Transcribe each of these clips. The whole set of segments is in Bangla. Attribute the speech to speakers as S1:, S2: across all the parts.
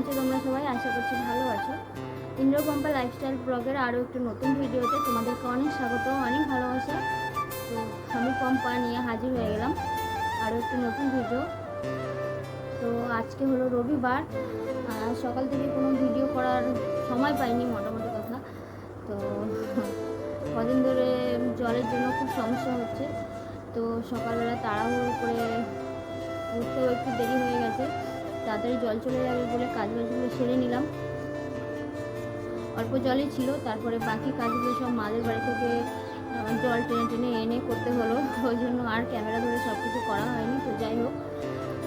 S1: আছো তোমরা সবাই? আশা করছি ভালো আছো। ইন্দ্রপম্পা লাইফস্টাইল ব্লগের আরও একটু নতুন ভিডিওতে তোমাদেরকে অনেক স্বাগত, অনেক ভালোবাসা। তো আমি পম্পা নিয়ে হাজির হয়ে গেলাম আরও একটু নতুন ভিডিও। তো আজকে হলো রবিবার, সকাল থেকে কোনো ভিডিও করার সময় পাইনি মোটামুটি কথা। তো কদিন ধরে জলের জন্য খুব সমস্যা হচ্ছে, তো সকালবেলা তাড়াহুড়ো করে উঠতেও একটু দেরি হয়ে গেছে। তাড়াতাড়ি জল চলে যাবে বলে কাজবাজগুলো সেরে নিলাম। অল্প জলই ছিল, তারপরে বাকি কাজগুলো সব মাদের বাড়ি থেকে জল টেনে টেনে এনে করতে হলো, ওই জন্য আর ক্যামেরা ধরে সব কিছু করা হয়নি। তো যাই হোক,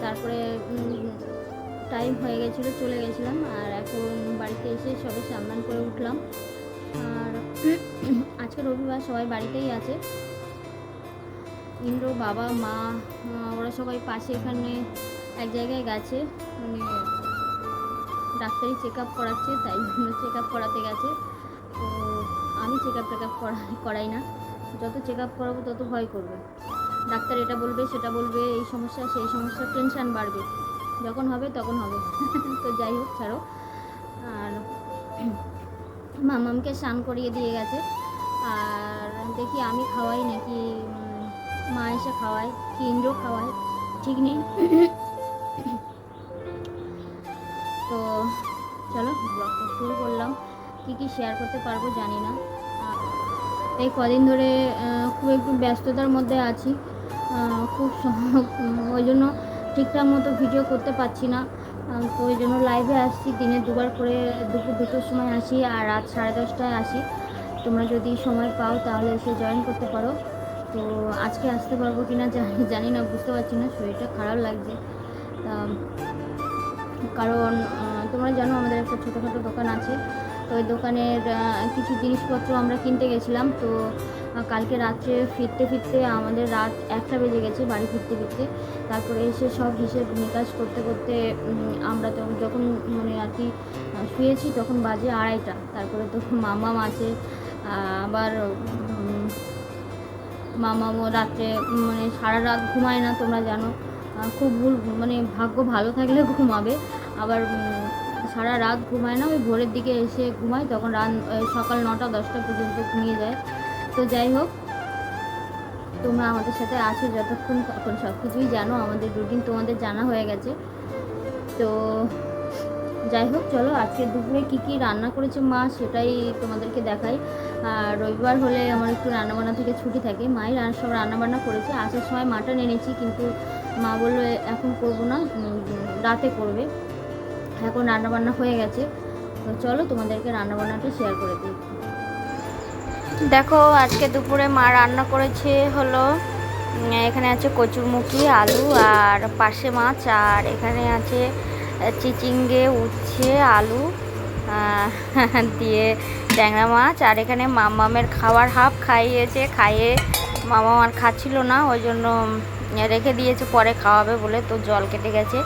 S1: তারপরে টাইম হয়ে গেছিলো, চলে গেছিলাম। আর এখন বাড়িতে এসে সবে স্নান করে উঠলাম। আর আজকে রবিবার, সবাই বাড়িতেই আছে। ইন্দ্র, বাবা, মা, ওরা সবাই পাশে এখানে এক জায়গায় গেছে, মানে ডাক্তারি চেক আপ করাচ্ছে, তাই জন্য চেক আপ করাতে গেছে। তো আমি চেক আপ করাই না, যত চেক আপ করাবো তত ভয় করবে। ডাক্তার এটা বলবে, সেটা বলবে, এই সমস্যা সেই সমস্যা, টেনশান বাড়বে। যখন হবে তখন হবে। তো যাই হোক, ছাড়ো। আর মামামকে স্নান করিয়ে দিয়ে গেছে। আর দেখি আমি খাওয়াই নাকি মা এসে খাওয়ায়, কি ইন্দ্র খাওয়ায়, ঠিক নেই। তো চলো ব্লগটা শুরু করলাম। কি শেয়ার করতে পারবো জানি না। এই কদিন ধরে খুব একটু ব্যস্ততার মধ্যে আছি, খুব ওই জন্য ঠিকঠাক মতো ভিডিও করতে পারছি না। তো ওই জন্য লাইভে আসছি, দিনে দুবার করে, দুপুর 2টোর সময় আসি আর রাত 10:30টায় আসি। তোমরা যদি সময় পাও তাহলে এসে জয়েন করতে পারো। তো আজকে আসতে পারবো কি না জানি না, বুঝতে পারছি না, শরীরটা খারাপ লাগছে। কারণ তোমরা জানো আমাদের একটা ছোটোখাটো দোকান আছে, তো ওই দোকানের কিছু জিনিসপত্র আমরা কিনতে গেছিলাম। তো কালকে রাত্রে ফিরতে আমাদের রাত 1টা বেজে গেছে বাড়ি ফিরতে। তারপরে এসে সব হিসেব নিকাশ করতে আমরা তো যখন মানে আর কি শুয়েছি তখন বাজে 2:30টা। তারপরে তো মামাম আছে, আবার মামামও রাত্রে মানে সারা রাত ঘুমায় না, তোমরা জানো। খুব মানে ভাগ্য ভালো থাকলে ঘুমাবে, আবার সারা রাত ঘুমায় না, ওই ভোরের দিকে এসে ঘুমায়, তখন সকাল 9টা-10টা পর্যন্ত ঘুমিয়ে যায়। তো যাই হোক, তোমরা আমাদের সাথে আছো যতক্ষণ, তখন সব কিছুই জানো, আমাদের রুটিন তোমাদের জানা হয়ে গেছে। তো যাই হোক, চলো আজকে দুপুরে কী রান্না করেছে মা সেটাই তোমাদেরকে দেখাই। আর রবিবার হলে আমার একটু রান্নাবান্না থেকে ছুটি থাকে। মাই সব রান্নাবান্না করেছে। আসার সময় মাটন এনেছি, কিন্তু মা বললো এখন করবো না, রাতে করবে। এখন রান্নাবান্না হয়ে গেছে। তো চলো তোমাদেরকে রান্নাবান্নাটা শেয়ার করে দিই। দেখো আজকে দুপুরে মা রান্না করেছে হলো, এখানে আছে কচুরমুখী, আলু আর পার্শে মাছ, আর এখানে আছে চিচিঙ্গে, উচ্ছে, আলু দিয়ে ট্যাংরা মাছ। আর এখানে মামামের খাওয়ার হাফ খাইয়ে মামাম আর খাচ্ছিল না, ওই জন্য রেখে দিয়েছে, পরে খাওয়াবে বলে। তো জল কেটে গেছে,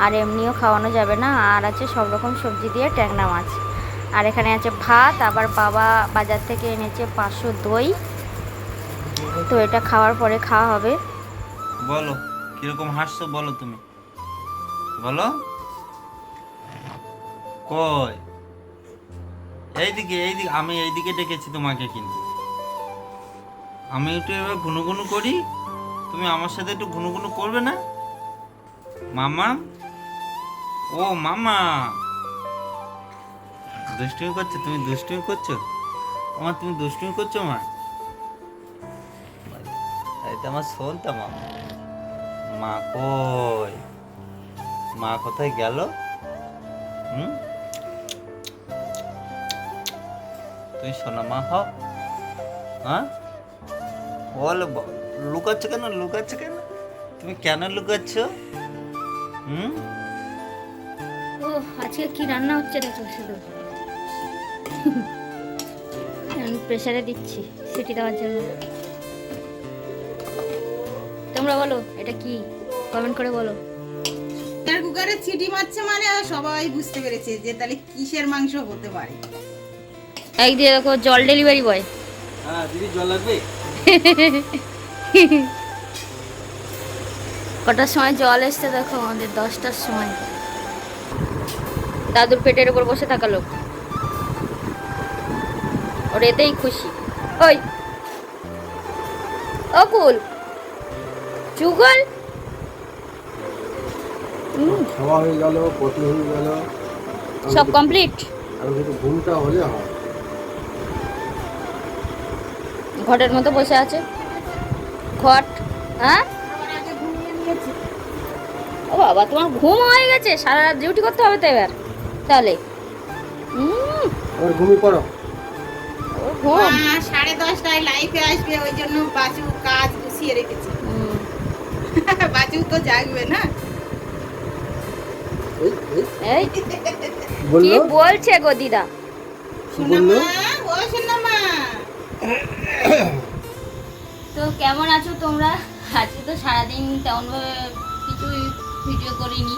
S1: আর এমনিও খাওয়ানো যাবে না। আর আছে সব রকম সবজি দিয়ে ট্যাংরা মাছ। আর এখানে আছে ভাত, আবার বাবা বাজার থেকে এনেছে 500 দই। তো এটা খাওয়ার পরে খাওয়া হবে।
S2: বলো কিরকম হাসছো, বলো তুমি, বলো। কই এইদিকে, আমি এইদিকে ডেকেছি তোমাকে, কিন্তু আমি একটু এবার ঘুনুঘুনু করি, তুমি আমার সাথে একটু ঘুনুঘুনু করবে না? মামা, ও মামা, দুষ্টুমি করছো তুমি, দুষ্টুমি করছো আমার, তুমি দুষ্টুমি করছো মা। এটা আমার শোন তো মামা। মা কই, মা কোথায় গেল? তুমি সোনা মা হও, হ্যাঁ? বলো, লুকাচ্ছ কেন? তুমি কেন লুকাচ্ছ?
S1: ও আজকে কি রান্না হচ্ছে দেখো শুধু। আমি প্রেসারে দিচ্ছি সিটি দেওয়ার জন্য। তোমরা বলো এটা কি, কমেন্ট করে বলো।
S3: কুকারে সিটি মারছে মানে সবাই বুঝতে পেরেছে যে তাহলে কিসের মাংস হতে পারে।
S1: এক দিয়ে দেখো জল ডেলিভারি বয়।
S2: হ্যাঁ দিদি, জল লাগবে?
S1: কটার সময় জল এসছে দেখো, আমাদের 10টার সময়। দাদুর পেটের উপর বসে থাকা লোক, ওর এতেই খুশি। ওই অকুল চুগল,
S4: খাওয়া হয়ে গেল, পটি হয়ে গেল,
S1: সব কমপ্লিট।
S4: আর শুধু ঘুমটা হলে হয়।
S1: ঘটের মতো বসে আছে ঘট। হ্যাঁ ও বাবা, তোমার ঘুম হয়ে গেছে, সারা রাত ডিউটি করতে হবে তো এবার তাহলে।
S4: এবার ঘুমিয়ে পড়ো।
S1: ও ঘুম।
S3: 10:30টায় লাইফে আসবে, ওই জন্য বাজু কাজ গুছিয়ে রেখেছে। বাজু তো জাগবে না।
S4: এই
S1: এই কি
S4: বললো,
S1: বলছে গো দিদা?
S4: কি বললো?
S3: ও সোনামা,
S1: তো কেমন আছো তোমরা? আজকে তো সারাদিন তেমনভাবে কিছুই ভিডিও করিনি,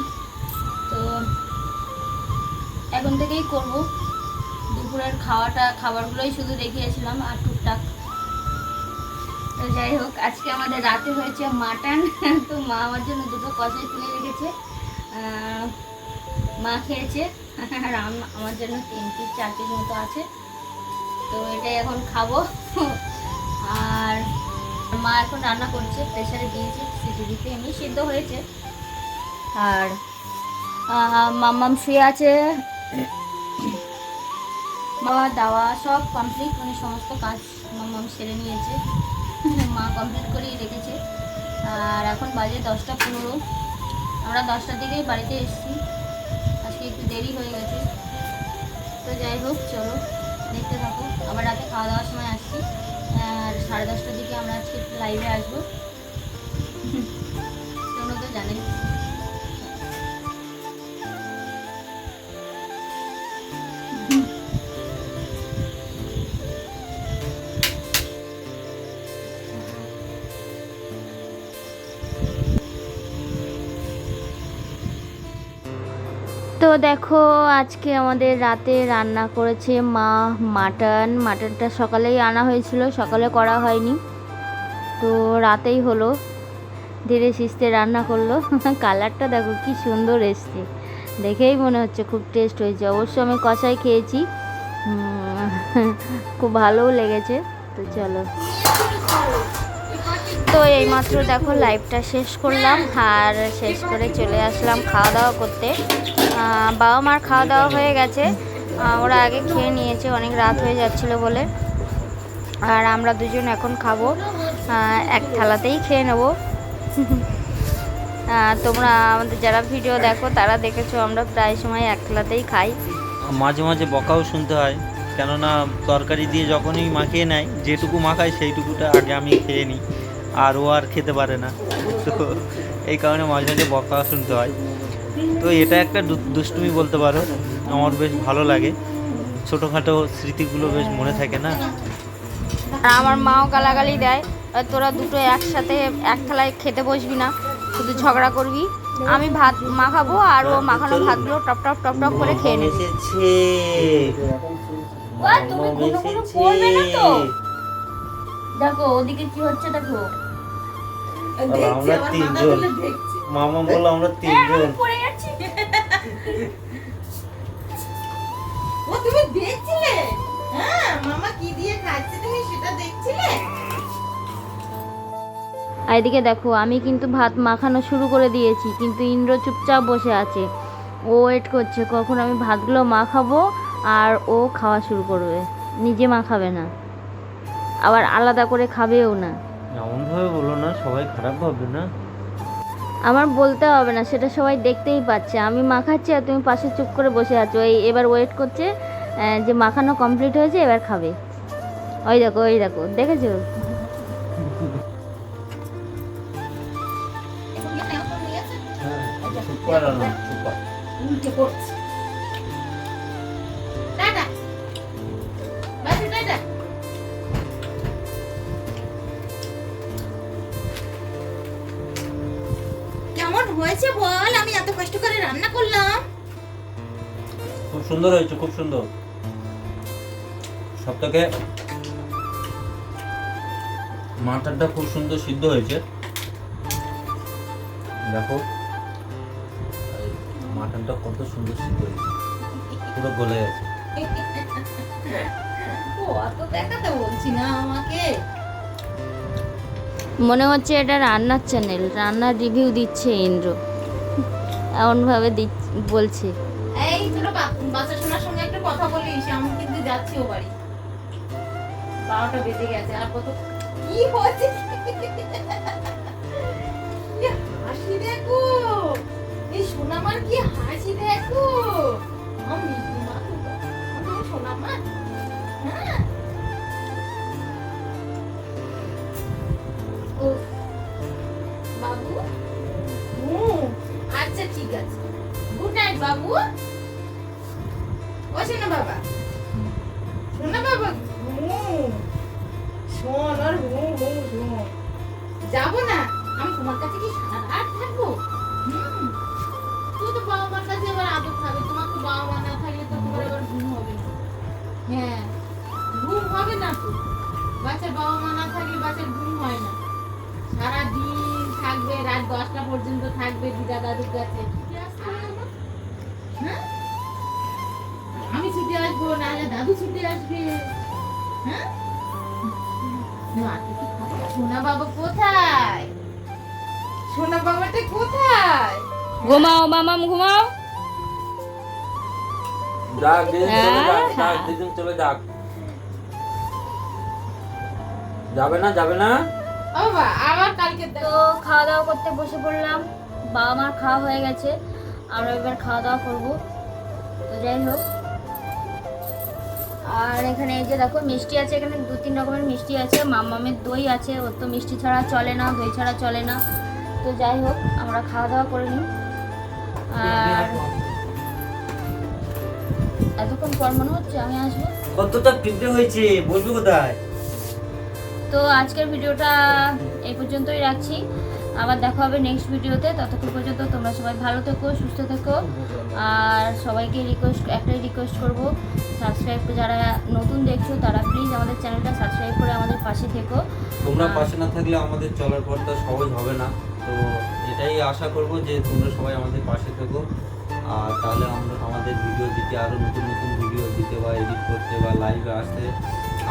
S1: তো এখন থেকেই করব। দুপুরের খাবারগুলোই শুধু দেখিয়েছিলাম আর টুকটাক। তো যাই হোক, আজকে আমাদের রাতে হয়েছে মাটন। তো মা আমার জন্য দুটো কষাই তুলে রেখেছে, মা খেয়েছে, আর আমার জন্য 3 পিস 4 পিস মতো আছে। তো এটাই এখন খাবো। আর মা এখন রান্না করছে, প্রেসারে দিয়েছে, সিটি দিতে এমনি সিদ্ধ হয়েছে। আর মাম্মাম শুয়ে আছে, বাবা দাওয়া সব কমপ্লিট, মানে সমস্ত কাজ মাম্মাম সেরে নিয়েছে, মা কমপ্লিট করেই রেখেছে। আর এখন বাজে 10:15। আমরা 10টার দিকেই বাড়িতে এসেছি, আজকে একটু দেরি হয়ে গেছে। তো যাই হোক, চলো দেখতে থাকো। আবার রাতে খাওয়া দাওয়ার সময় আসছি, আর 10:30টার দিকে আমরা আজকে লাইভে আসবো, তোমরা তো জানেন। তো দেখো, আজকে আমাদের রাতে রান্না করেছে মা মাটনটা সকালেই আনা হয়েছিল, সকালে করা হয়নি, তো রাতেই হলো, ধীরে সুস্থে রান্না করলো। কালারটা দেখো কি সুন্দর এসছে, দেখেই মনে হচ্ছে খুব টেস্ট হয়েছে। অবশ্য আমি কষাই খেয়েছি, খুব ভালোও লেগেছে। তো চলো, তো এইমাত্র দেখো লাইভটা শেষ করলাম, আর শেষ করে চলে আসলাম খাওয়া দাওয়া করতে। বাবা মার খাওয়া দাওয়া হয়ে গেছে, ওরা আগে খেয়ে নিয়েছে, অনেক রাত হয়ে যাচ্ছিলো বলে। আর আমরা দুজন এখন খাবো, এক থালাতেই খেয়ে নেবো। তোমরা আমাদের যারা ভিডিও দেখো তারা দেখেছো, আমরা প্রায় সময় এক থালাতেই খাই।
S2: মাঝে মাঝে বকাও শুনতে হয়, কেননা তরকারি দিয়ে যখনই মাখিয়ে নেয়, যেটুকু মাখায় সেইটুকুটা আগে আমি খেয়ে নিই, আর ও আর খেতে পারে না। তো এই কারণে মাঝে মাঝে বকাও শুনতে হয়। তো এটা একটা দুষ্টুমি বলতে পারো, আমার বেশ ভালো লাগে, ছোটোখাটো স্মৃতিগুলো বেশ মনে থাকে না।
S1: আর আমার মাও গালাগালি দেয়, তোরা দুটো একসাথে এক থালায় খেতে বসবি না, শুধু ঝগড়া করবি। আমি ভাত মাখাবো আর ও মাখানো ভাতগুলো টপ টপ টপ টপ করে খেয়ে নেবে। তুমি ঘন ঘন করবে না তো? দেখো ওদিকে কি হচ্ছে, দেখো
S2: আমরা 3 জন, মামা বললো আমরা 3 জন।
S1: পড়ে যাচ্ছি।
S3: ও তুমি দেখছিলে? হ্যাঁ, মামা কি দিয়ে খাচ্ছে তুমি সেটা দেখছিলে?
S1: আর এদিকে দেখো, আমি কিন্তু ভাত মাখানো শুরু করে দিয়েছি, কিন্তু ইন্দ্র চুপচাপ বসে আছে, ও ওয়েট করছে কখন আমি ভাতগুলো মাখাবো আর ও খাওয়া শুরু করবে, নিজে মাখাবে না, আবার আলাদা করে খাবেও না।
S2: এমনভাবে বলো না, সবাই খারাপ ভাববে না।
S1: আমার বলতে হবে না, সেটা সবাই দেখতেই পাচ্ছে, আমি মাখাচ্ছি আর তুমি পাশে চুপ করে বসে আছো। এবার ওয়েট করছে যে মাখানো কমপ্লিট হয়েছে, এবার খাবে। ওই দেখো দেখেছো?
S3: উল্টে পড়ছে। টাটা বাসে, টাটা। কেমন হয়েছে বল? আমি এত কষ্ট করে রান্না করলাম।
S2: খুব সুন্দর হয়েছে, খুব সুন্দর। সবথেকে মাটনটা খুব সুন্দর সিদ্ধ হয়েছে, দেখো মাটনটা কত সুন্দর সিদ্ধ হয়েছে। পুরো গলে গেছে।
S3: ও অত দেখাতে বলছি না আমাকে।
S1: মনে হচ্ছে এটা রান্নার চ্যানেল, রান্নার রিভিউ দিচ্ছে ইন্দ্র, এমনভাবে বলছে।
S3: এই তোরা বাচ্চা শোনার সঙ্গে একটু কথা বলিস, আমি কিন্তু যাচ্ছি ও বাড়ি। 12টা বেজে গেছে আর কত কি হচ্ছে। কি হাসি দেখো, এই সোনামার কি হাসি দেখো। আমি মা তো সোনামা। হ্যাঁ ও বাবু, আচ্ছা ঠিক আছে, গুড নাইট বাবু। ও শোনা বাবা, শোনা বাবা, শোন আর শোন, যাবো না আমি তোমার কাছে কি সারা রাত থাকবো? তুই তো বাবা মার কাছে আবার আদর খাবে, তোমার তো বাবা মা না থাকলে তো তোমার আবার ঘুম হবে না। হ্যাঁ ঘুম হবে না তো, বাচ্চার বাবা মা না থাকলে বাচ্চার ঘুম হয় না। সারা দিন থাকবে, রাত 10টা পর্যন্ত থাকবে দিদা দাদুর কাছে। হ্যাঁ আমি ছুটে আসবো, নাহলে দাদু ছুটে আসবে। হ্যাঁ সোনা বাবা কোথায়? সোনা বাবাটা কোথায়?
S1: ঘুমাও মামাম, ঘুমাও।
S2: যাক দিদিন চলে যাক। যাবে না, যাবে না।
S3: বাবা আবার কালকে
S1: তো খাওয়া দাওয়া করতে বসে পড়লাম, বাবা মার খাওয়া হয়ে গেছে, আমরা এবার খাওয়া দাওয়া করবো। তো যাই হোক, আর এখানে এই যে দেখো মিষ্টি আছে, এখানে 2-3 রকমের মিষ্টি আছে। মামামের দই আছে, ওর তো মিষ্টি ছাড়া চলে না, দই ছাড়া চলে না। তো যাই হোক আমরা খাওয়া দাওয়া করে নিই। আর এতক্ষণ পর মনে হচ্ছে আমি আসবো।
S2: কতটা পিঁপড়ে হয়েছে বলবি কোথায়?
S1: তো আজকের ভিডিওটা এই পর্যন্তই রাখছি, আবার দেখা হবে নেক্সট ভিডিওতে। ততক্ষণ পর্যন্ত তোমরা সবাই ভালো থেকো, সুস্থ থেকো। আর সবাইকে একটাই রিকোয়েস্ট করবো, সাবস্ক্রাইব, যারা নতুন দেখছো তারা প্লিজ আমাদের চ্যানেলটা সাবস্ক্রাইব করে আমাদের পাশে থেকো।
S2: তোমরা পাশে না থাকলে আমাদের চলার পথটা সহজ হবে না। তো এটাই আশা করব যে তোমরা সবাই আমাদের পাশে থেকো, আর তাহলে আমরা আমাদের ভিডিও দিতে, আরও নতুন নতুন ভিডিও দিতে বা এডিট করতে বা লাইভে আসতে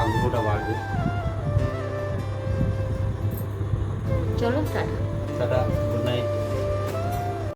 S2: আগ্রহটা বাড়বে।
S1: চলো টাটা।
S2: Tata, good night.